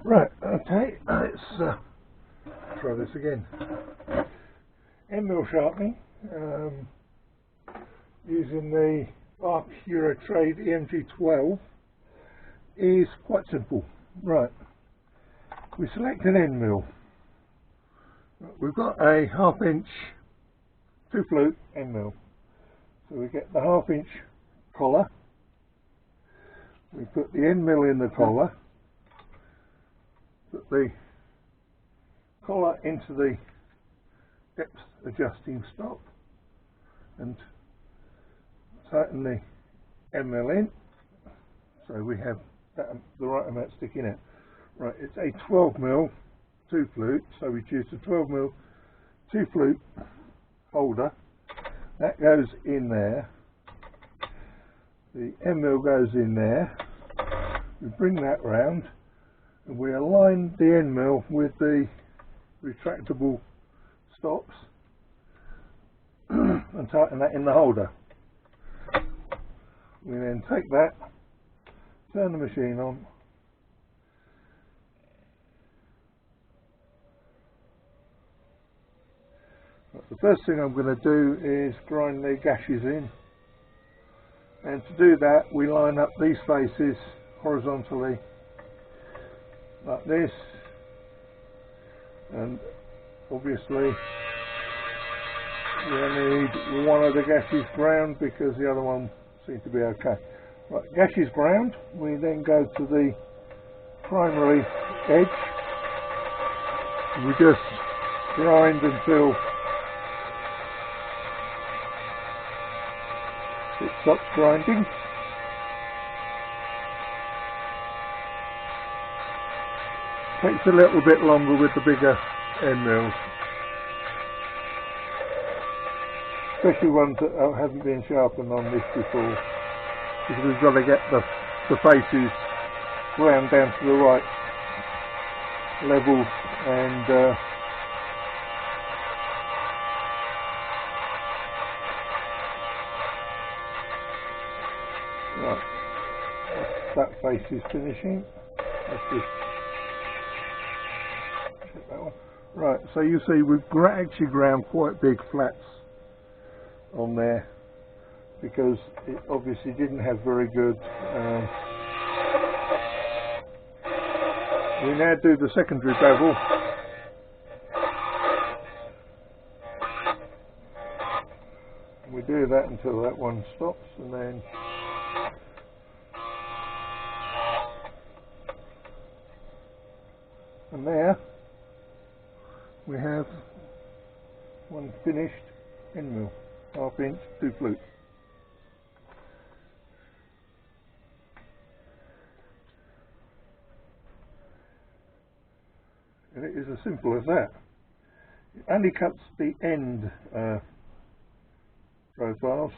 Right, okay, let's try this again. End mill sharpening, using the Arc Eurotrade EMG-12 is quite simple. Right, we select an end mill. We've got a 1/2 inch 2-flute end mill. So we get the 1/2 inch collar, we put the end mill in the collar, put the collar into the depth adjusting stop and tighten the end mill in so we have that, the right amount sticking out. Right, it's a 12mm 2-flute, so we choose the 12mm 2-flute holder. That goes in there, the end mill goes in there, we bring that round and we align the end mill with the retractable stops and tighten that in the holder. We then take that, turn the machine on, the first thing I'm going to do is grind the gashes in, and to do that we line up these faces horizontally like this, and obviously we need one of the gashes ground because the other one seems to be okay. Right, gashes ground, we then go to the primary edge and we just grind until it stops grinding. Takes a little bit longer with the bigger end mills, especially ones that haven't been sharpened on this before, because we've got to get the faces ground down to the right level and right, that face is finishing. Let's just check that one. Right, so you see we've actually ground quite big flats on there because it obviously didn't have very good. We now do the secondary bevel. We do that until that one stops, and then there we have one finished end mill, 1/2 inch 2-flute. And it is as simple as that. It only cuts the end profiles.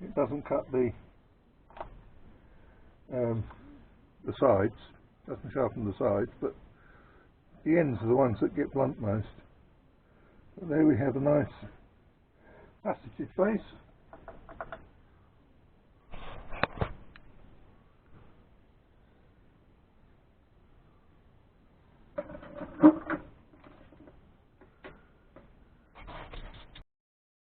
It doesn't cut the sides. Doesn't sharpen the sides, but the ends are the ones that get blunt most. But there we have a nice faceted face.